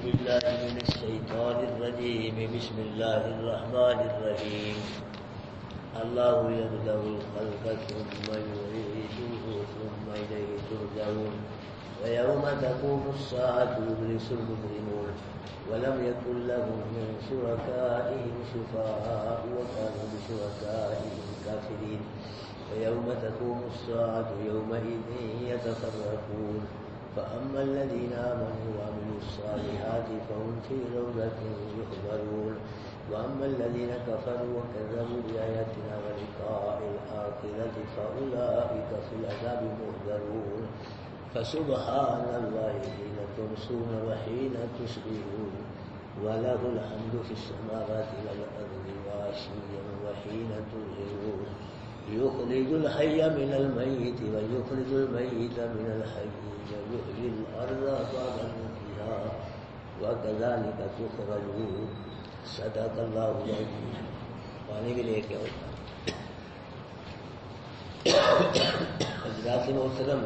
بالله من الشيطان الرجيم بسم الله الرحمن الرحيم الله يبدأ الخلق ثم يعيده ثم إليه ترجعون ويوم تقوم الساعة يبلس المجرمون ولم يكن لهم من شركائهم شفعاء وكانوا بشركائهم كافرين ويوم تقوم الساعة يومئذ يتفرقون فأما الذين آمنوا وعملوا الصالحات فهم في روضة يحبرون وأما الذين كفروا وكذبوا بآياتنا ولقاء الآخرة فأولئك في العذاب محضرون فسبحان الله حين تمسون وحين تصبحون وله الحمد في السماوات والأرض وعشيا وحين تظهرون يخرج الحي من الميت ويخرج الميت من الحي ويحيي الأرض بعد موتها وكذلك تخرجون صدق اللہ العظیم. پانی بھی لے کے ہوتا حضرات محترم،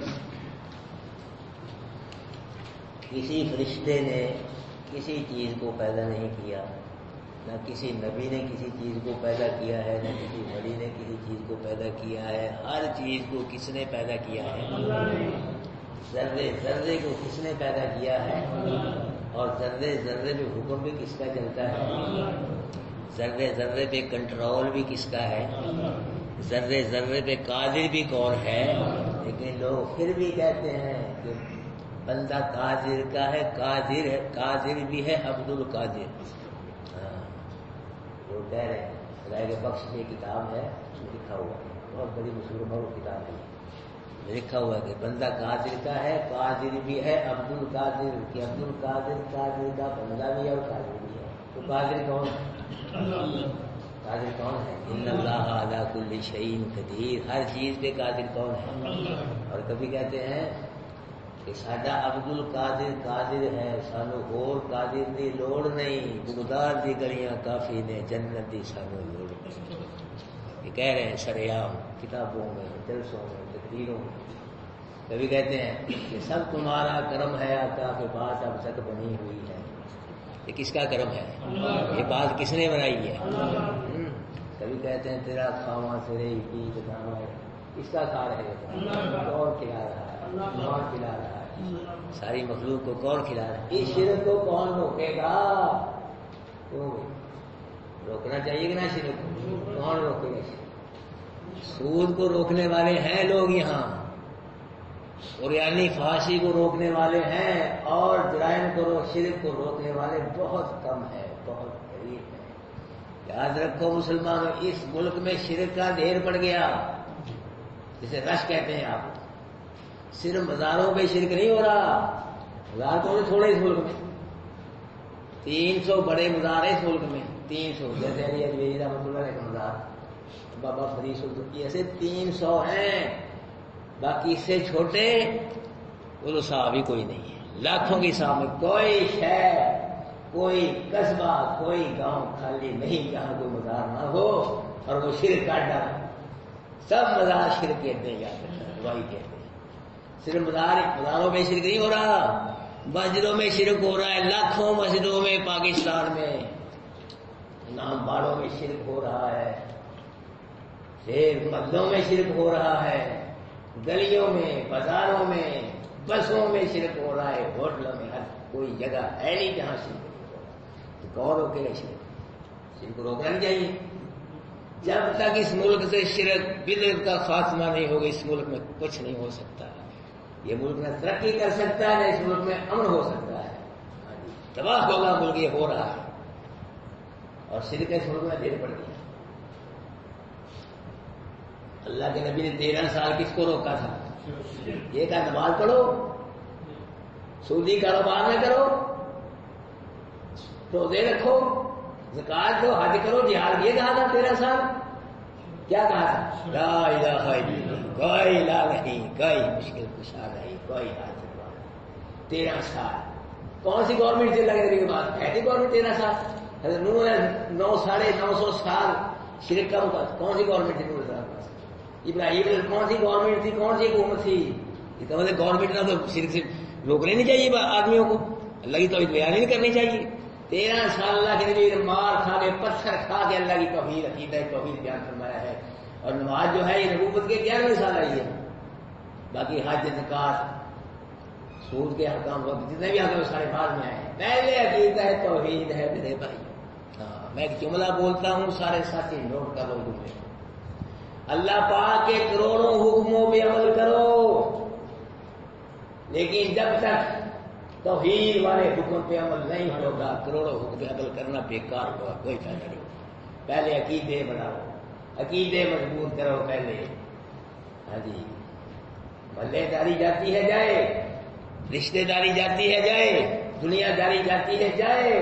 کسی فرشتے نے کسی چیز کو پیدا نہیں کیا، نہ کسی نبی نے کسی چیز کو پیدا کیا ہے، نہ کسی ولی نے کسی چیز کو پیدا کیا ہے. ہر چیز کو کس نے پیدا کیا ہے؟ ذرے ذرے کو کس نے پیدا کیا ہے؟ اور ذرے ذرے پہ حکم بھی کس کا چلتا ہے؟ ذرے ذرے پہ کنٹرول بھی کس کا ہے؟ ذرے ذرے پہ قادر بھی کون ہے؟ لیکن لوگ پھر بھی کہتے ہیں کہ بندہ قادر کا ہے، قادر ہے، قادر بھی ہے عبد القادر. وہ کہہ رہے ہیں خدا کے بخش میں کتاب ہے، لکھا ہوا ہے، بہت بڑی مشہور کتاب ہے، لکھا ہوا ہے کہ بندہ قادر کا ہے، قادر بھی ہے عبد القادر، کہ عبد القادر قادر کا بندہ بھی ہے اور قادر بھی ہے. تو قادر کون ہے؟ قادر کون ہے؟ ان اللہ علی کل شیء قدیر. ہر چیز پہ قادر کون ہے؟ اور کبھی کہتے ہیں کہ ساڈا عبد القادر قادر ہے، سانو اور قادر دی لوڑ نہیں، بغداد دی گلیاں کافی نے، جنت دی سانو لوڑ نہیں. یہ کہہ رہے ہیں سریعام کتابوں میں، جلسوں میں، تقریروں میں. کبھی کہتے ہیں کہ سب تمہارا کرم ہے آقا کے پاس اب تک بنی ہوئی ہے. یہ کس کا کرم ہے؟ یہ بات کس نے بنائی ہے؟ کبھی کہتے ہیں تیرا کھاواں تیرے کی کھانا ہے، کس کا کھا رہے ہیں؟ کون کھلا رہا ہے؟ کون کھلا رہا ہے؟ ساری مخلوق کو کون کھلا رہا ہے؟ اس شرک کو کون روکے گا؟ روکنا چاہیے کہ نہ شرک کو؟ کون روکے گا شرک؟ سود کو روکنے والے ہیں لوگ یہاں، اور یعنی فحاشی کو روکنے والے ہیں، اور جرائم کو شرک کو روکنے والے بہت کم ہیں، بہت قریب ہیں. یاد رکھو مسلمانوں، اس ملک میں شرک کا ڈھیر پڑ گیا، جسے رش کہتے ہیں آپ. صرف مزاروں پہ شرک نہیں ہو رہا، مزار تو تھوڑے اس ملک میں، 300 بڑے مزار ہیں اس ملک میں، 300. جیسے علی اجمیری رحمۃ اللہ علیہ کا مزار، بابا فرید الدین، ایسے 300 ہیں. باقی اس سے چھوٹے وہ صاحب ہی کوئی نہیں ہے. لاکھوں کی صاحب میں کوئی شہر، کوئی قصبہ، کوئی گاؤں خالی نہیں جہاں کوئی مزار نہ ہو اور وہ شرک کا ڈر. سب مزار شرک کہتے ہیں، یاد رکھنا، وہی کہتے ہیں. صرف مزاروں میں شرک نہیں ہو رہا، مسجدوں میں شرک ہو رہا ہے. لاکھوں مسجدوں میں پاکستان میں، نام باڑوں میں شرک ہو رہا ہے، پھر محلوں میں شرک ہو رہا ہے، گلیوں میں، بازاروں میں، بسوں میں شرک ہو رہا ہے، ہوٹلوں میں. ہر کوئی جگہ ہے نہیں جہاں شرک نہیں ہو رہا. تو کون روکے گا شرک؟ شرک کو روکنا نہیں چاہیے. جب تک اس ملک سے شرک بدعت کا خاتمہ نہیں ہوگا، اس ملک میں کچھ نہیں ہو سکتا. یہ ملک نہ ترقی کر سکتا ہے، نہ اس ملک میں امن ہو سکتا ہے. تباہ ہوگا ملک، یہ ہو رہا ہے. اور شرک اس ملک میں ڈھیر پڑ گیا. اللہ کے نبی نے 13 سال کس کو روکا تھا؟ یہ کہا نماز پڑھو، سودی کاروبار نہ کرو، روزے رکھو، زکات دو، حج کرو، جہاد. یہ کہا تھا 13 سال. کیا کہا تھا؟ لا الہ الا اللہ، کوئی الہ نہیں، کوئی مشکل کشا نہیں، کوئی حاجت نہیں. 13 سال. کون سی گورنمنٹ تھی اللہ کے نبی کے بعد؟ ہے تھی گورنمنٹ 13 سال. حضرت نوح نے 900 سال شرک کا مقابلہ. کون سی گورنمنٹ تھی نوح کے پاس؟ ابراہیم کون سی گورنمنٹ تھی؟ کون سی حکومت تھی؟ اس کا مطلب گورنمنٹ نہ تو شرک سے روکنے نہیں چاہیے آدمیوں کو. اللہ کی توحید بیان ہی نہیں کرنی چاہیے. 13 سال اللہ کے نبی مار کھا کے پتھر کھا کے اللہ کی توحید عقیدہ توحید بیان فرمایا ہے. اور نماز جو ہے یہ نبوت کے 11ویں سال آئی ہے. باقی حج زکات سود کے حکام جتنے بھی حکام سارے بعد میں آئے ہیں. پہلے عقیدہ توحید ہے میرے بھائی. ہاں میں ایک جملہ بولتا ہوں سارے ساتھی نوٹ کر لو جملے. اللہ پاک کے کروڑوں حکموں پہ عمل کرو لیکن جب تک توحید والے حکم پہ عمل نہیں ہوگا کروڑوں حکم پہ عمل کرنا بیکار ہوگا, کوئی فائدہ نہیں. پہلے عقیدے بناؤ, عقیدے مضبوط کرو پہلے. ہاں جی محلے داری جاتی ہے جائے, رشتے داری جاتی ہے جائے, دنیا داری جاتی ہے جائے,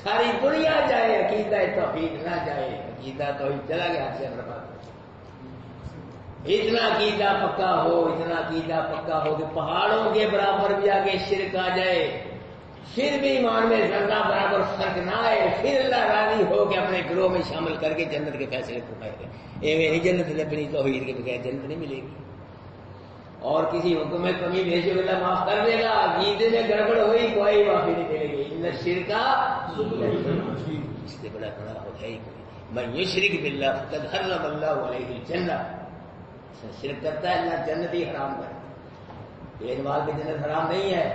ساری دنیا جائے, عقیدہ توحید نہ جائے. عقیدہ توحید چلا گیا سے برباد. اتنا عقیدہ پکا ہو, اتنا عقیدہ پکا ہو کہ پہاڑوں کے برابر بھی آگے شرک آ جائے پھر بھی ایمان میں ذرہ برابر فرق نہ آئے, پھر اللہ راضی ہو کہ اپنے گروہ میں شامل کر کے جنت کے فیصلے فرمائے گا. نہیں جنت اپنی توحید کے بغیر جنت نہیں ملے گی. اور کسی حکم میں کمی بھیجو اللہ معاف کر دے گا. عقیدے میں گڑبڑ ہوئی کوئی معافی نہیں ملے گی. ان شرکا اس سے بڑا گناہ ہے ہی کوئی. من یشرک باللہ فقد حرم اللہ علیہ الجنہ. شرک کرتا ہے اللہ جنت ہی حرام کر. بے نماز پہ جنت حرام نہیں ہے.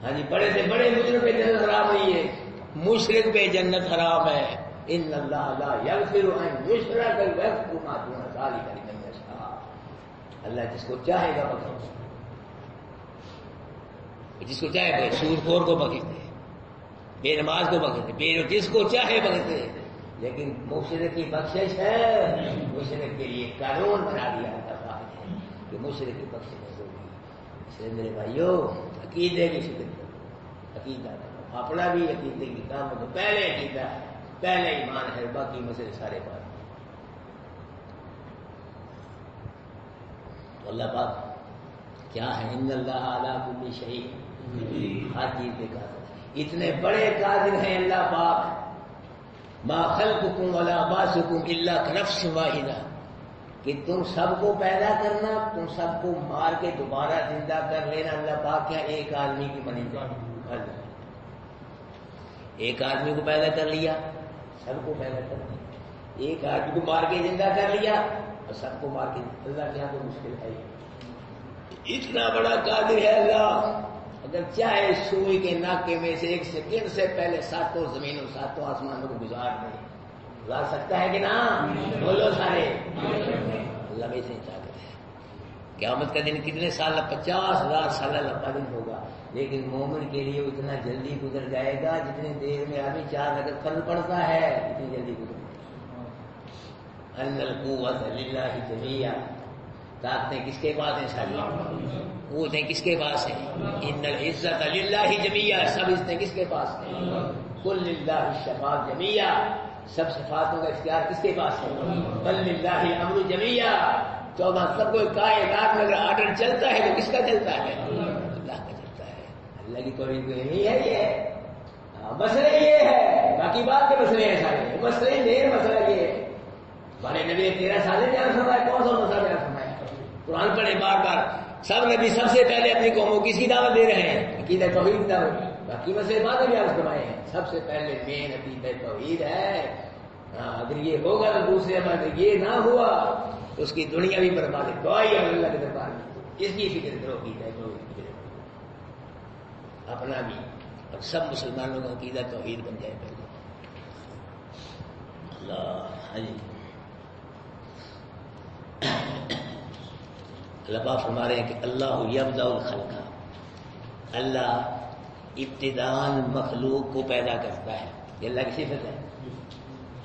ہاں جی بڑے سے بڑے مجرم پہ جنت حرام نہیں ہے, مشرک پہ جنت حرام ہے. ان اللہ لا یغفر ان یشرک ویغفر ما دون ذلک لمن یشاء. اللہ جس کو چاہے گا بخشے, جس کو چاہے گا. سود خور کو بخش دے, بے نماز کو بخش دے, جس کو چاہے بخش دے. لیکن مشرک کی بخشش ہے, مشرک کے لیے قانون بنا دیا ہے کہ مشرک کی بخشش ہوگی. اس لیے میرے بھائیوں عقیدے کی فکر کرو, عقیدہ کرو اپنا بھی. عقیدے کی کام ہو تو پہلے عقیدہ, پہلے ایمان ہے, باقی مسئلے سارے بات. تو اللہ پاک کیا ہے, ان اللہ علی کل شیء, ہر چیز پہ قادر. اتنے بڑے قادر ہیں اللہ پاک. ما خلقکم ولا بعثکم الا کنفس واحدہ, کہ تم سب کو پیدا کرنا, تم سب کو مار کے دوبارہ زندہ کر لینا اللہ پاک کیا ایک آدمی کی بنی جائے. ایک آدمی کو پیدا کر لیا, سب کو پیدا کر لیا. ایک آدمی کو مار کے زندہ کر لیا اور سب کو مار کے. اللہ کے یہاں تو مشکل ہے. اتنا بڑا قادر ہے اللہ. اگر چاہے سوئی کے ناکے میں سے ایک سیکنڈ سے پہلے 7 زمینوں 7 آسمانوں کو گزار سکتا ہے کہ نا؟ بولو سارے. اللہ میں سے طاقت ہے. قیامت کا دن کتنے سال, 50,000 سال لمبا دن ہوگا, لیکن مومن کے لیے اتنا جلدی گزر جائے گا جتنی دیر میں آدمی 4 رکعت فرض پڑتا ہے, اتنی جلدی گزر جائے گا. ان القوت للہ جمیعا, طاقتیں کس کے پاس ہیں ساری, قوتیں کس کے پاس ہیں. ان العزت للہ جمیعا, سب عزتیں کس کے پاس ہیں. قل للہ الشفاعۃ جمیعا, سب صفاتوں کا اختیار کس کے پاس ہے. بل للہ الامر جمیعا, 14 سب کو کائنات میں اگر آرڈر چلتا ہے تو کس کا چلتا ہے, اللہ کا چلتا ہے. اللہ کی توحید نہیں ہے یہ, مسئلہ یہ ہے. باقی بات کے مسئلے ہیں سارے, مسئلے مین مسئلہ یہ ہے. ہمارے نبی 13 سال بیان فرمایا, کون سا مسئلہ بیان فرمایا. قرآن پڑھے بار بار, سب نبی سب سے پہلے اپنی قوموں کس کی دعوت دے رہے ہیں, عقیدہ توحید کی دعوت. باقی مسئلے بعد میں بیان فرمائے ہیں, سب سے پہلے مین عقیدہ توحید ہے. اگر یہ ہوگا تو دوسرے میں اگر یہ نہ ہوا تو اس کی دنیا بھی برباد ہے. دعائی ہے اللہ کے دربار میں, اس کی فکر کرو عقیدہ توحید کی فکر کرو, اپنا بھی اور سب مسلمانوں کا عقیدہ توحید بن جائے پہلے. اللہ اللہ پاک فرما رہے ہیں کہ اللہ یبدأ الخلق, اللہ ابتداءً مخلوق کو پیدا کرتا ہے. یہ اللہ کی صفت ہے.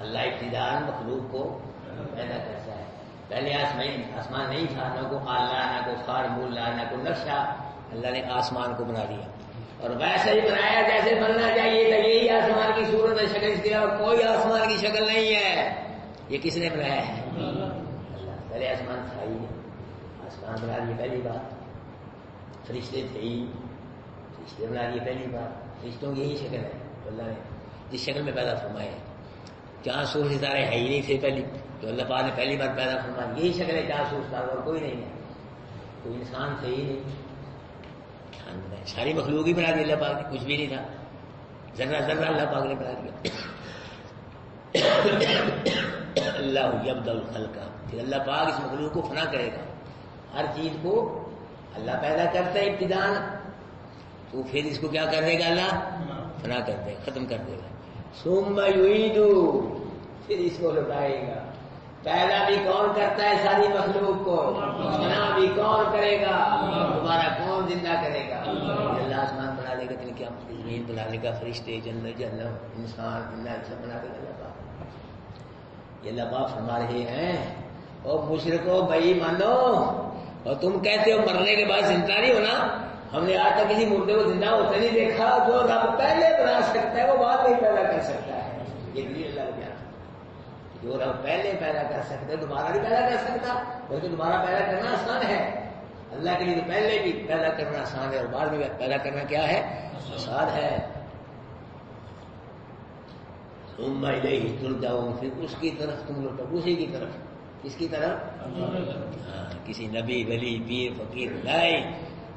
اللہ ابتداءً مخلوق کو پیدا کرتا ہے. پہلے آسمان نہیں تھا, نہ کوئی آلہ, نہ کوئی فارمولہ, نہ کوئی نقشہ. اللہ نے آسمان کو بنا دیا اور ویسے ہی بنایا جیسے بننا چاہیے تھا. یہی آسمان کی صورت ہے, شکل اس کے علاوہ کوئی آسمان کی شکل نہیں ہے. یہ کس نے بنایا ہے؟ اللہ. پہلے آسمان تھا ہی نہیں, آسمان بنا دیے پہلی بار. فرشتے تھے ہی, فرشتے بنا دیے پہلی بار. فرشتوں کی یہی شکل ہے اللہ نے جس شکل میں پیدا فرمائے. چاند سورج ستارے ہے ہی نہیں تھے پہلی, تو اللہ پاک نے پہلی بار پیدا فرمایا. یہی شکل ہے چاند سورج ستارے, اور کوئی نہیں ہے. کوئی انسان تھے ہی نہیں. انسان بنائے. ساری مخلوق ہی بنا دی اللہ پاک نے, کچھ بھی نہیں تھا, ذرہ ذرہ اللہ پاک نے بنا دیا. اللہ یبدأ الخلق, پھر اللہ پاک اس مخلوق کو فنا کرے گا. ہر چیز کو اللہ پیدا کرتا ہے ابتداء, تو پھر اس کو کیا کر دے گا اللہ, فنا کر دے گا, ختم کر دے گا. ثم یعید, پھر اس کو لوٹائے گا. پیدا بھی کون کرتا ہے ساری مخلوق کو, فنا بھی کون کرے گا, دوبارہ کون زندہ کرے گا. اللہ آسمان بنا دے گا, دن کیا زمین بنا دے گا, فرشتے, جنت جہنم, انسان جنات سب بنا دے گا اللہ پاک. یہ اللہ پاک فرما رہے ہیں او مشرکو بھائی مانو, اور تم کہتے ہو مرنے کے بعد زندہ نہیں ہونا. ہم نے آج تک کسی مردے کو زندہ ہوتے نہیں دیکھا. جو رب پہلے بنا سکتا ہے وہ بعد میں پیدا کر سکتا ہے. یہ دلیل اللہ کا بیان. جو رب پہلے پیدا کر سکتا ہے دوبارہ نہیں پیدا کر سکتا, بلکہ دوبارہ پیدا کرنا آسان ہے. اللہ کے لیے تو پہلے بھی پیدا کرنا آسان ہے اور بعد میں پیدا کرنا کیا ہے, آسان ہے. ثم الیہ ترجعون, پھر اس کی طرف تم لوٹو. اسی کی طرف, کس کی طرف, کسی نبی ولی پیر فقیر نہیں,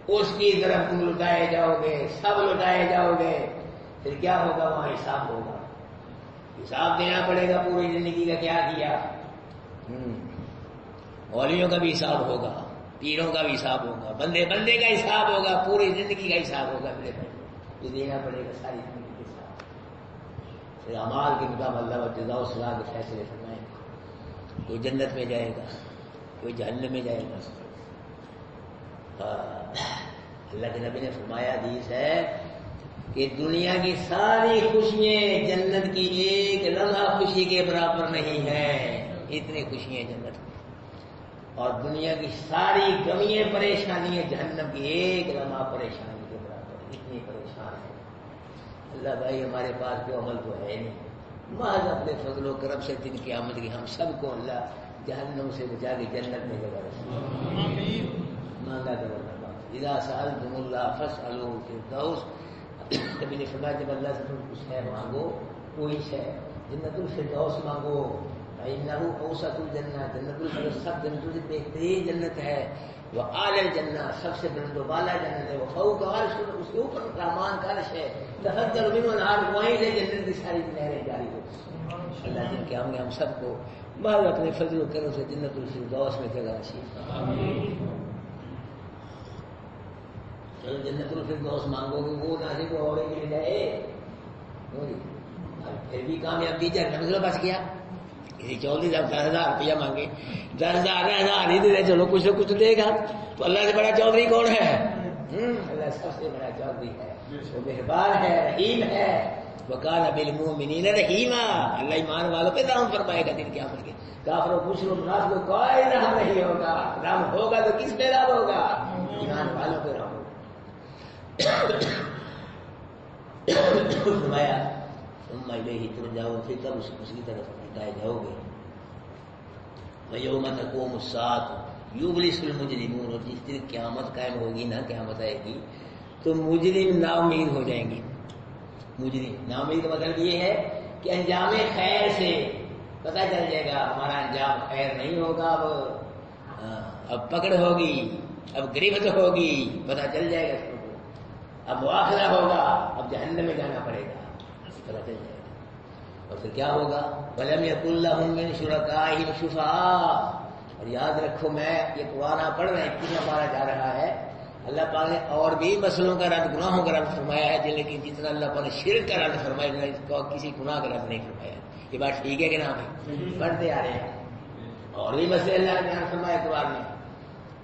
اس کی طرف تم لٹائے جاؤ گے, سب لٹائے جاؤ گے. پھر کیا ہوگا, وہاں حساب ہوگا, حساب دینا پڑے گا پوری زندگی کا کیا کیا. مولیوں کا بھی حساب ہوگا, پیروں کا بھی حساب ہوگا, بندے بندے کا حساب ہوگا, پوری زندگی کا حساب ہوگا. میرے بھائی یہ دینا پڑے گا ساری زندگی کے ساتھ. پھر اعمال کے مطابق اللہ و جزا و سزا کے فیصلے فرمائیں گے. کوئی جنت میں جائے گا, کوئی جہنم میں جائے گا. اللہ کے نبی نے فرمایا, حدیث ہے کہ دنیا کی ساری خوشیاں جنت کی ایک لمحہ خوشی کے برابر نہیں ہیں. اتنی خوشیاں جنت کی, اور دنیا کی ساری غمیاں پریشانیاں جہنم کی ایک لمحہ پریشانی کے برابر. اتنی پریشان ہے. اللہ بھائی ہمارے پاس جو عمل تو ہے نہیں, محض اپنے فضل و کرم سے دن قیامت کی ہم سب کو اللہ جہنم سے بچا کے جنت میں جگہ رکھے. مانگا کرو اللہ. اذا سألتم اللہ فاسألوہ الفردوس. کبھی نے فرمایا جب اللہ سے تم کچھ ہے مانگو, کوئی ہے, جنت الفردوس مانگو. فإنہ اوسط الجنہ, جنت الفردوس سب جنتوں سے بہترین جنت ہے. وأعلی الجنہ, سب سے بلند و بالا جنت ہے. وفوق عرش, اس کے اوپر رحمان کا عرش ہے. تفجر منہ الانہار, وہیں سے جنت کی ساری نہریں جاری ہو. اللہ جن کے ہم سب کو بعد اپنے فضل و کرم سے جنت الفردوس میں جگہ نصیب. چلو جنت الفردوس مانگو گے, وہ ناصب اور مل جائے. پھر بھی کامیابی جہنم سے بچ گیا. کسی چودھری صاحب 10,000 روپیہ مانگے, 10,000 ہی دے دے, چلو کچھ نہ کچھ دے گا. تو اللہ سے بڑا چودھری کون ہے؟ اللہ سب سے بڑا چودھری ہے, وہ مہربان ہے, رحیم ہے. وَكَانَ بِالْمُؤْمِنِينَ رَحِيمًا. اللہ ایمان والوں پہ رحم فرمائے گا دن قیامت کے. کافروں مشرکوں منافقوں کو کوئی رحم نہیں ہوگا. رحم ہوگا تو کس پہ رحم ہوگا؟ ایمان والوں پہ رحم ہوگا. فرمایا ثم الیہ ترجعون, پھر تب اس کی طرف لٹائے جاؤ گے. وَيَوْمَ تَقُومُ السَّاعَةُ يُبْلِسُ الْمُجْرِمُونَ, اور جس دن قیامت قائم ہوگی نا, قیامت آئے گی تو مجرم نا امید ہو جائیں گے. مجرم نا امید کا مطلب یہ ہے کہ انجام خیر سے پتہ چل جائے گا ہمارا انجام خیر نہیں ہوگا. اب پکڑ ہوگی, اب گرفت ہوگی, پتہ چل جائے گا. اب مواخذہ ہوگا, اب جہنم میں جانا پڑے گا, پتہ چل جائے گا. اور پھر کیا ہوگا؟ وَلَمْ يَكُنْ لَهُم مِّن شُرَكَائِهِمْ شُفَعَاءُ. اور یاد رکھو, میں یہ قرآن پڑھ رہا ہے, کتنا پارا جا رہا ہے. اللہ پاک نے اور بھی مسئلوں کا رد, گناہوں کا رد فرمایا ہے, لیکن جتنا اللہ پاک نے شرک کا رد فرمایا ہے, کسی گناہ کا رد نہیں فرمایا. یہ بات ٹھیک ہے کہ نہ بھائی؟ پڑھتے آ رہے ہیں. اور بھی مسئلے اللہ نے بیان فرمایا قرآن میں,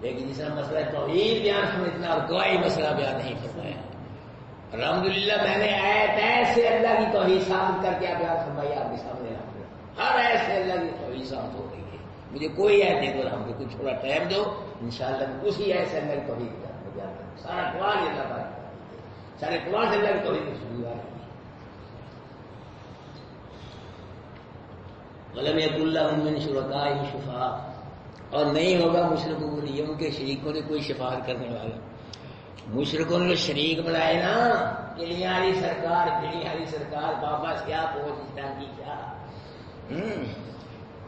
لیکن جس طرح مسئلہ توحید بیان فرمایا اتنا اور کوئی مسئلہ بیان نہیں فرمایا. الحمدللہ میں نے ایت سے اللہ کی توحید ثابت کر کے بیان فرمائی آپ کے سامنے. ہر ایت سے اللہ کی توحید ثابت ہو رہی ہے. مجھے کوئی ایت دے دو الحمد, کچھ تھوڑا ٹائم دو, انشاءاللہ اسی ایت سے اللہ کی توحید کا بیان کروں. سارا قرآن اللہ پاک, سارے قرآن سے اللہ کی توحید کی شروع ہے. وَلَمْ يَكُنْ لَهُم مِّن شُرَكَائِهِمْ شُفَعَاءُ. اور نہیں ہوگا مشرکوں کے لیے, ان کے شریکوں نے کوئی شفاعت کرنے والا. مشرکوں نے شریک بنائے نا, کلیاری سرکار, کلیاری سرکار, بابا کیا پہنچتا کی کیا,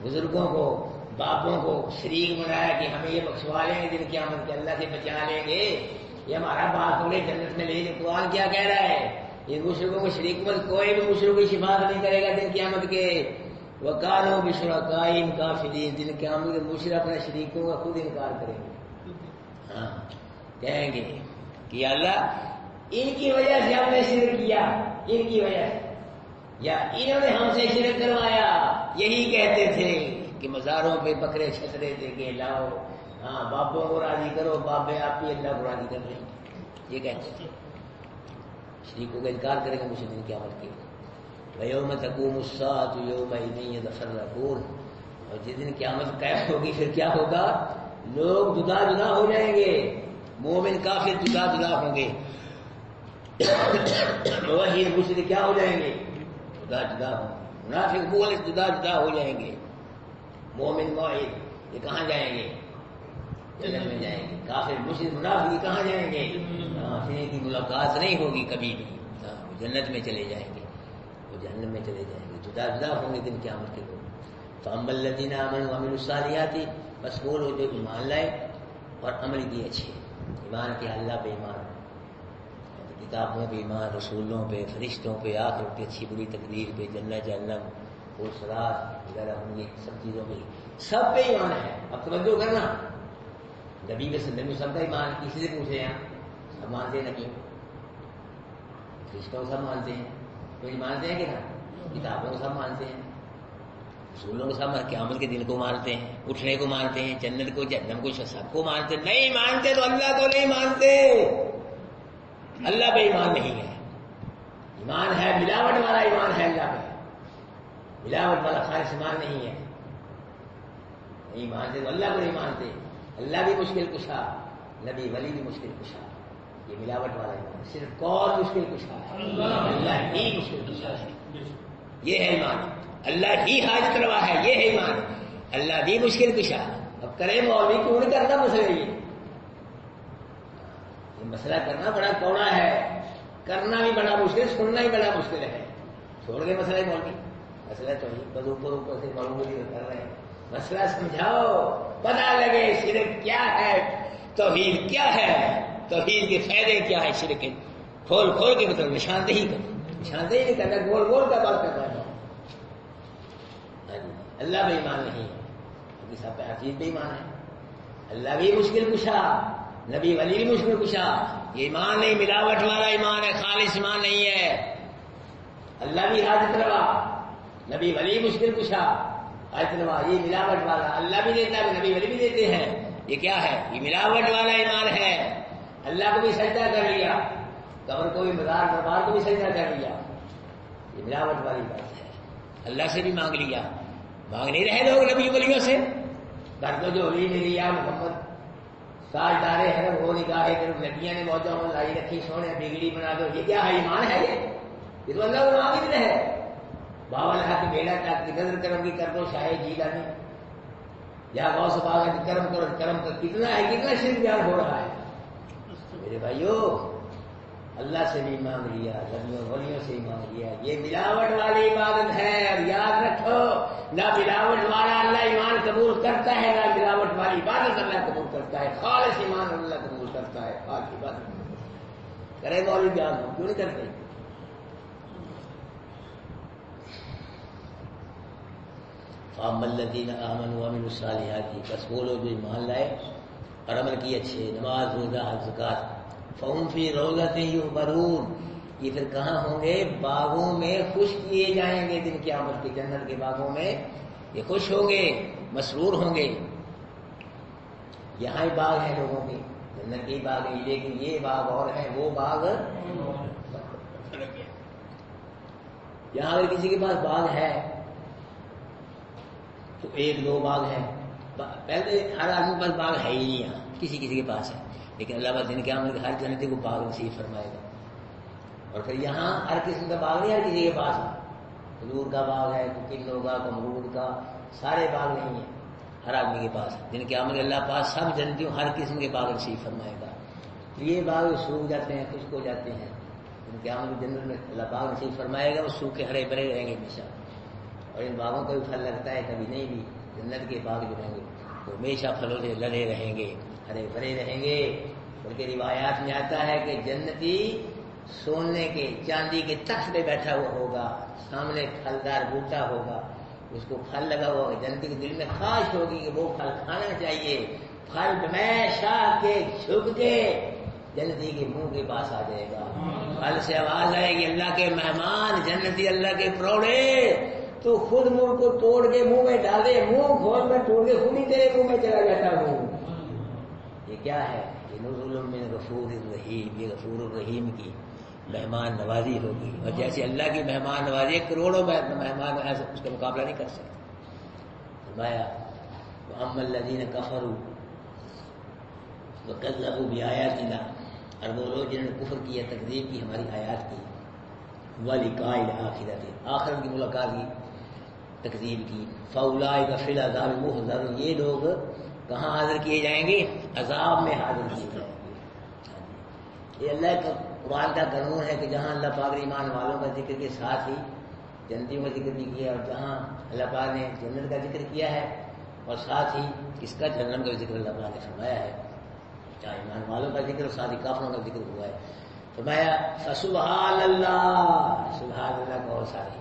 بزرگوں کو, باپوں کو شریک بنایا کہ ہمیں یہ بخشوا لیں گے دن قیامت کے, اللہ سے بچا لیں گے. یہ ہمارا بات ہو گئی جنت میں لے. قرآن کیا کہہ رہا ہے؟ ان مشرکوں کو شریک مت، کوئی بھی مشرک کی شفاعت نہیں کرے گا دن قیامت کے. وَقَالُوا بِشُرَكَائِهِمْ كَافِرِينَ. دن قیامت کے مشرک اپنے شریکوں کا خود انکار کریں گے. ہاں کہیں گے کہ اللہ ان کی وجہ سے ہم نے شرک کیا، ان کی وجہ سے، یا انہوں نے ہم سے شرک کروایا. یہی کہتے تھے کہ مزاروں پہ بکرے چھترے دے کے لاؤ، ہاں بابوں کو راضی کرو، بابے آپ ہی اللہ کو راضی کر رہے ہیں. یہ کہتے تھے. شریکوں کا انکار کریں گے مشرک دن قیامت کے. وَيَوْمَ تَقُومُ السَّاعَةُ يَوْمَئِذٍ يَتَفَرَّقُونَ. اور جس دن قیامت قائم ہوگی پھر کیا ہوگا؟ لوگ جدا جدا ہو جائیں گے. مومن کافر جدا جدا ہوں گے، موحد مشرک کیا ہو جائیں گے؟ جدا جدا ہوں گے. منافق مخلص جدا جدا ہو جائیں گے. مومن موحد یہ کہاں جائیں گے؟ جنت میں جائیں گے. کافر مشرک منافق یہ کہاں جائیں گے؟ پھر کی ملاقات نہیں ہوگی کبھی بھی. جنت میں چلے جائیں گے، وہ جہنم میں چلے جائیں گے. جدا جدا ہوں گے دن قیامت کے لوگ. فَأَمَّا الَّذِينَ آمَنُوا وَعَمِلُوا الصَّالِحَاتِ. بس وہ لوگ جو ایمان لائے اور عمل کیے اچھے. ایمان کیا؟ اللہ پہ ایمان، کتابوں پہ ایمان، رسولوں پہ، فرشتوں پہ، آخرت پہ، اچھی بری تقدیر پہ، جنت جہنم اور صراط وغیرہ ہوں گے، سب چیزوں پہ، سب پہ ایمان ہے. اب توجہ کرنا، نبی وسلم سب کا ایمان. کسی سے پوچھے ہیں سب مانتے ہیں؟ نبی فرشتوں کو سب مانتے ہیں، کوئی مانتے ہیں کہ نا؟ کتابوں کو سب مانتے ہیں، رسولوں کو سب، قیامت کے دن کو مانتے ہیں، اٹھنے کو مانتے ہیں، جنت کو جہنم کو سب کو مانتے. نہیں مانتے تو اللہ کو نہیں مانتے. اللہ پہ ایمان نہیں ہے. ایمان ہے ملاوٹ والا ایمان ہے اللہ پہ، ملاوٹ والا خالص ایمان نہیں ہے. نہیں مانتے تو اللہ کو نہیں مانتے. اللہ بھی مشکل کشا، نبی ولی بھی مشکل کشا. یہ ملاوٹ والا ایمان. صرف کون مشکل کشا ہے؟ اللہ ہی مشکل کشا ہے. یہ ہے ایمان. اللہ ہی حاجت روا ہے، یہ ہے ایمان. اللہ بھی مشکل کشا. اب کرے مولوی کیوں نہیں کرنا مسئلہ؟ یہ مسئلہ کرنا بڑا کوڑا ہے، کرنا بھی بڑا مشکل، سننا بھی بڑا مشکل ہے. چھوڑ گئے مسئلہ مولوی. مسئلہ تو بس اوپر سے معلوم کر رہے ہیں. مسئلہ سمجھاؤ، پتہ لگے شرک کیا ہے، توحید کیا ہے، توحید کے فائدے کیا ہے. شرک کھول کھول کے مطلب نشاندہی کرو. نشاندہی نہیں کرنا، گول گول کا بات کرنا ہے. اللہ بے ایمان نہیں ہے، ابھی سب پہ ہر چیز بے ایمان ہے. اللہ بھی مشکل کشا، نبی ولی بھی مشکل کشا. یہ ایمان نہیں، ملاوٹ والا ایمان ہے، خالص ایمان نہیں ہے. اللہ بھی حاجت روا، نبی ولی مشکل کشا، حاجت روا. یہ ملاوٹ والا، اللہ بھی دیتا ہے، نبی ولی بھی دیتے ہیں. یہ کیا ہے؟ یہ ملاوٹ والا ایمان ہے. اللہ کو بھی سجدہ کر لیا، قبر کو بھی، مزار دربار کو بھی سجدہ کر لیا. یہ ملاوٹ والی بات ہے. اللہ سے بھی مانگ لیا، مانگ نہیں رہے لوگ نبی ولیوں سے. گھر کو جو ولی نے لیا محمد ساج دارے حرم ہو نکاح طرف لڑکیاں نے موجہ لائی رکھی، سونے بگڑی بنا دو. یہ کیا ہے؟ ایمان ہے. یہ تو اللہ کو مانگ رہے ہے. بابا اللہ کی بیڑا کی قدر کرم کی کر دو شاید جی لانی، یا غوث پاک کی کرم کرو، کرم کر. کتنا ہے، کتنا شرک بیان ہو رہا ہے میرے بھائیو. اللہ سے بھی مانگ لیا، نبیوں ولیوں سے بھی مانگ لیا. یہ ملاوٹ والی عبادت ہے. اور یاد رکھو، نہ ملاوٹ والا اللہ ایمان قبول کرتا ہے، نہ ملاوٹ والی عبادت اللہ قبول کرتا ہے. خالص ایمان اللہ قبول کرتا ہے. خالص عبادت کرے مولوی بیان ہو، کیوں نہیں کرتے؟ فَأَمَّا الَّذِينَ آمَنُوا وَعَمِلُوا الصَّالِحَاتِ. بس وہ لوگ جو ایمان لائے اور عمل کیے اچھے، نماز روزہ حج زکات. فَهُمْ فِي رَوْضَةٍ يُحْبَرُونَ. یہ پھر کہاں ہوں گے؟ باغوں میں خوش کیے جائیں گے. دن قیامت کے جنت کے باغوں میں یہ خوش ہوں گے، مسرور ہوں گے. یہاں ہی باغ ہیں لوگوں کے، جنت کے باغ ہیں، لیکن یہ باغ اور ہے، وہ باغ. یہاں اگر کسی کے پاس باغ ہے تو ایک دو باغ ہیں. پہلے ہر آدمی کے پاس باغ ہے ہی نہیں، یہاں کسی کسی کے پاس ہے. لیکن اللہ تعالیٰ دن قیامت کے ہر جنتی کو باغ نصیب فرمائے گا. اور پھر یہاں ہر قسم کا باغ نہیں ہر کسی کے پاس ہے. کھجور کا باغ ہے، کلو کا، امرود کا، سارے باغ نہیں ہیں ہر آدمی کے پاس. دن قیامت کے اللہ پاس سب جنتیوں ہر قسم کے باغ نصیب فرمائے گا. یہ باغ سوکھ جاتے ہیں، خشک ہو جاتے ہیں. دن قیامت کے جنت میں اللہ باغ نصیب فرمائے گا، وہ سوکھے ہرے بھرے رہیں گے ہمیشہ. اور ان باغوں کا بھی پھل لگتا ہے، کبھی نہیں بھی. جنت کے باغ جو رہیں گے وہ ہمیشہ پھلوں سے لدے رہیں گے، ہرے بھرے رہیں گے. بلکہ روایات میں آتا ہے کہ جنتی سونے کے چاندی کے تخت پہ بیٹھا ہوا ہوگا، سامنے پھلدار بوٹا ہوگا، اس کو پھل لگا ہوا ہوگا، جنتی کے دل میں خواہش ہوگی کہ وہ پھل کھانا چاہیے، پھل ہمیشہ کے جھک کے جنتی کے منہ کے پاس آ جائے گا، پھل سے آواز آئے گی اللہ کے مہمان، جنتی اللہ کے پروڑے، تو خود منہ کو توڑ کے منہ میں ڈال دے، منہ کھول میں توڑ کے خود ہی تیرے منہ میں چلا جاتا ہوں۔ یہ کیا ہے؟ یہ نزول من غفور الرحیم، یہ غفور الرحیم کی مہمان نوازی ہوگی، اور جیسے اللہ کی مہمان نوازی کروڑوں مہمان اس کا مقابلہ نہیں کر سکتے۔ فرمایا وَأَمَّا الَّذِينَ كَفَرُوا وَكَذَّبُوا بِآيَاتِنَا، اور وہ لوگ جنہوں نے کفر کیا، تکذیب کی ہماری آیات کی، وَلِقَاءِ الْآخِرَةِ، آخرت کی ملاقات کی تکذیب کی، فَأُولَٰئِكَ فِي الْعَذَابِ مُحْضَرُونَ، یہ لوگ کہاں حاضر کیے جائیں گے؟ عذاب میں حاضر کیے جائیں گے۔ یہ اللہ کا قرآن کا قانون ہے کہ جہاں اللہ پاک نے ایمان والوں کا ذکر کے ساتھ ہی جنتیوں کا ذکر بھی کیا، اور جہاں اللہ پاک نے جنت کا ذکر کیا ہے اور ساتھ ہی اس کا جہنم کا ذکر اللہ پاک نے فرمایا ہے، جہاں ایمان والوں کا ذکر اور ساتھ ہی کافروں کا ذکر ہوا ہے، فرمایا فسبحان اللہ، سبحان اللہ کو سارے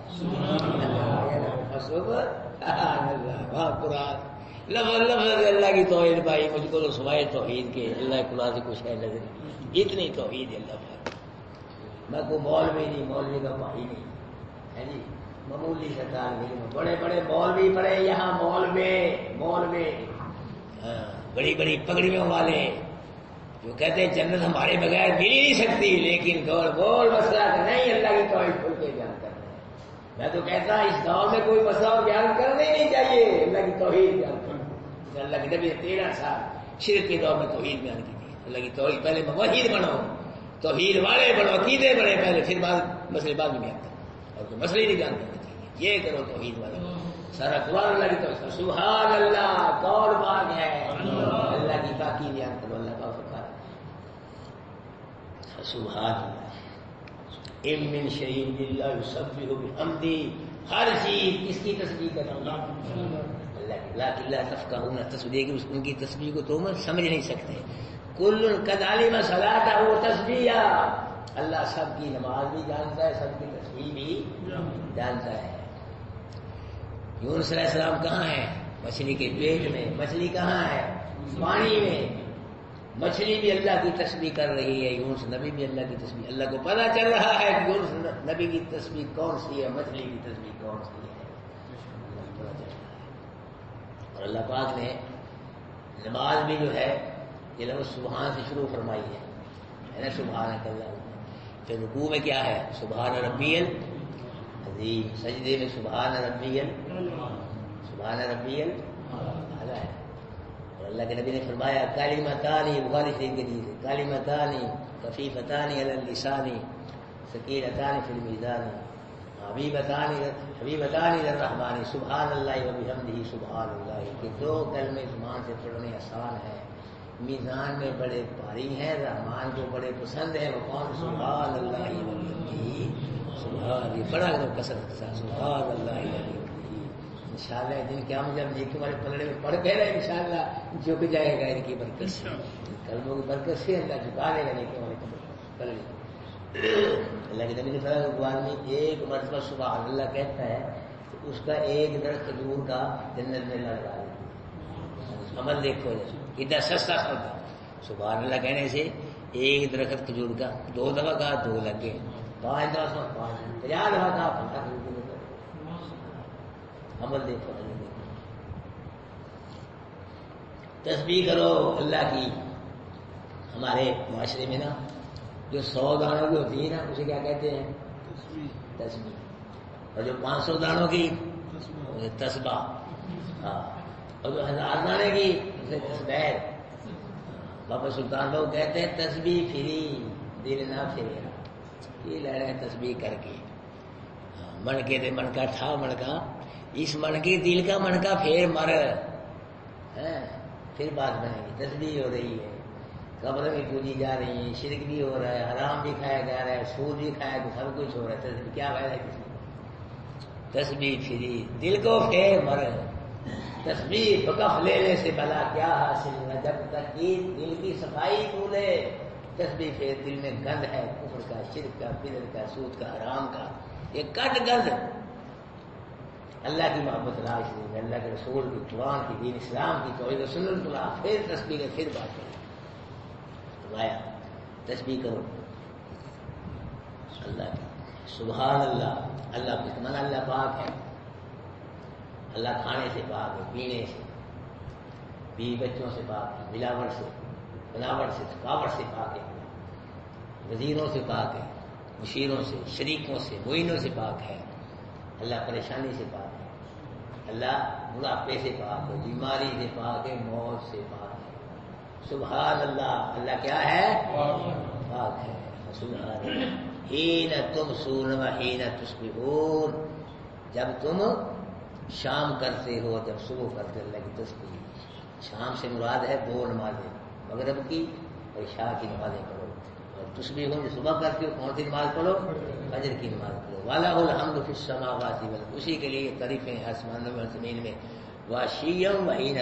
فسبحان اللہ، قرآن لفظ اللہ کی توحید بھائی، مجھ کو تو سوائے توحید کے اللہ قرآن سے کچھ ہے نظر نہیں، اتنی توحید اللہ پاک، میں کوئی مولوی نہیں، مولوی کا بھائی نہیں ہے جی، معمولی سرکار نہیں، بڑے بڑے مولوی پڑے یہاں مول میں بڑی بڑی پگڑیوں والے جو کہتے ہیں جنت ہمارے بغیر مل ہی نہیں سکتی، لیکن گول مسئلہ نہیں اللہ کی توحید کھل کے بیان کرتے ہیں۔ میں تو کہتا اس گاؤں میں کوئی مسئلہ بیان کرنا ہی نہیں چاہیے، اللہ کی توحید بیان کرنا۔ اللہ کے نبی 13 سال شرک کے دور میں توحید بیان کی تھی، اللہ کی توحید، پہلے موحد بنو، توحید والے بنو، عقیدے بڑے پہلے، پھر بعد مسئلے بعد میں بیان کرو، اور کوئی مسئلے نہیں بیان کرنا چاہیے، یہ کرو توحید والے سارا قرآن اللہ کی توحید، سبحان اللہ، کون پاک ہے، اللہ کی پاکی بیان کرو، اللہ پاک فرماتا ہے سبحان اللہ، ان من شیء الا یسبح بحمدہ، ہر چیز کس کی تسبیح کرتی ہے؟ اللہ کی، لیکن لا تفقہون تسبیح کی، ان کی تسبیح کو تم سمجھ نہیں سکتے۔ کل قد علم صلاتہ تسبیحہ، اللہ سب کی نماز بھی جانتا ہے، سب کی تسبیح بھی جانتا ہے۔ یونس علیہ السلام کہاں ہے؟ مچھلی کے پیٹ میں، مچھلی کہاں ہے؟ پانی میں، مچھلی بھی اللہ کی تسبیح کر رہی ہے، یونس نبی بھی اللہ کی تسبیح، اللہ کو پتہ چل رہا ہے کہ یونس نبی کی تسبیح کون سی ہے، مچھلی کی تسبیح کون سی ہے، اللہ کو پتہ چل رہا ہے۔ اور اللہ پاک نے نماز بھی جو ہے یہ لفظ سبحان سے شروع فرمائی ہے نا، سبحان اللہ، پھر رکوع میں کیا ہے؟ سبحان ربی العظیم، سجدے میں سبحان ربی اعلیٰ ہے۔ اور اللہ کے نبی نے فرمایا کلمتانی، بخاری شریف کے حدیث ہے، کلمتانی خفیفتان علی اللسان ثقیلتان فی المیزان حبیبتان الی الرحمن سبحان اللہ وبحمدہ سبحان اللہ، کہ دو کلمے زبان سے پڑھنے آسان ہے، میزان میں بڑے بھاری ہیں، رحمان کو بڑے پسند ہیں، وہ کون؟ سبحان اللہ وبحمدہ، سبحان، یہ بڑا کثرت سے سبحان اللہ وبحمدہ۔ انشاءاللہ دن قیامت جب نیکی والے پلڑے میں پڑھ گئے نا، انشاءاللہ جھک جائے گا ان کی برکت سے، کلموں کی برکت سے اللہ جھکا دے گا نیکی والے پلڑے۔ اللہ کے نبی نے فرمایا کہ آدمی ایک مرتبہ سبحان اللہ کہتا ہے تو اس کا ایک درخت کھجور کا جنت میں لگا ہے۔ عمل دیکھو اتنا سستا ہوتا، سبحان اللہ کہنے سے ایک درخت کھجور کا 2 دفعہ کہا 2 لگ گئے، 5 دفعہ 5، 50 دفعہ کہا 50 لگ گئے۔ عمل دیکھو، تسبیح کرو اللہ کی۔ ہمارے معاشرے میں نا جو 100 دانوں کی ہوتی ہے نا اسے کیا کہتے ہیں؟ تسبیح، اور جو 500 دانوں کی اسے تسبیح، ہاں، اور جو 1000 دانے کی اسے تسبیح۔ بابا سلطان لوگ کہتے ہیں تسبیح پھری دل نہ پھرے، یہ لے رہے ہیں تسبیح کر کے، منکے دے منکا تھا منکا، اس منکے دل کا منکا پھر مر، پھر بات بنے گی۔ تسبیح ہو رہی ہے، قبر بھی پوجی جا رہی ہے، شرک بھی ہو رہا ہے، حرام بھی کھایا جا رہا ہے، سود بھی کھایا، سب کچھ ہو رہا ہے، تسبیح کیا فائدہ ہے کسی کو؟ تسبیح پھری دل کو پھر مر، تسبیح بکف لینے سے بلا کیا حاصل نہ، جب تک کہ دل کی صفائی بھولے. تسبیح پھر دل میں گند ہے، کفر کا، شرک کا، بدعت کا، سود کا، حرام کا، یہ کٹ گند. اللہ کی محبت لا، اس لیے اللہ کے رسول کی، قرآن کی، دین اسلام کی، توحید و سنت لا، پھر تسبیح پھر بات کریں. فرمایا تسبیح کرو اللہ کی. سبحان اللہ. اللہ کی تمنا، اللہ پاک ہے. اللہ کھانے سے پاک ہے، پینے سے، بیوی بچوں سے پاک ہے، ملاوٹ سے، بناوٹ سے، تھکاوٹ سے پاک ہے. وزیروں سے پاک ہے، مشیروں سے، شریکوں سے، معینوں سے پاک ہے. اللہ پریشانی سے پاک ہے. اللہ بڑھاپے سے پاک ہے، بیماری سے پاک ہے، موت سے پاک ہے. سبحان اللہ. اللہ کیا ہے؟ پاک ہے. سبحان اللہ. حین تمسون و حین تصبحون. جب تم شام کرتے ہو، جب صبح کرتے، اللہ کی تسبیح. شام سے مراد ہے دو نمازیں، مغرب کی اور عشاء کی نمازیں پڑھو. اور تسبیح ہو جو صبح کرتے ہو، کون سی نماز پڑھو؟ فجر کی نماز پڑھو. وَلَهُ الْحَمْدُ فِي السَّمَاوَاتِ وَالْأَرْضِ. اسی کے لیے تعریفیں آسمانوں میں اور زمین میں. وَعَشِيًّا وَحِينَ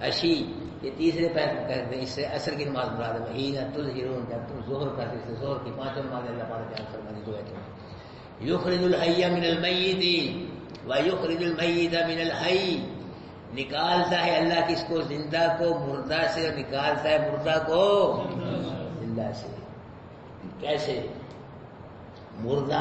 عشی، یہ تیسرے پیر کرتے ہیں. اس سے عصر کی نماز مراد ہے. وَحِينَ تُظْهِرُونَ، جب تم ظہر کرتے ہیں، ظہر کی پانچوں نماز اللہ پاک بیان فرمانے دو ہے. یخرج الحی من المیت ویخرج المیت من الحی. نکالتا ہے اللہ کس کو؟ زندہ کو مردہ سے، اور نکالتا ہے مردہ کو زندہ سے. کیسے؟ مردہ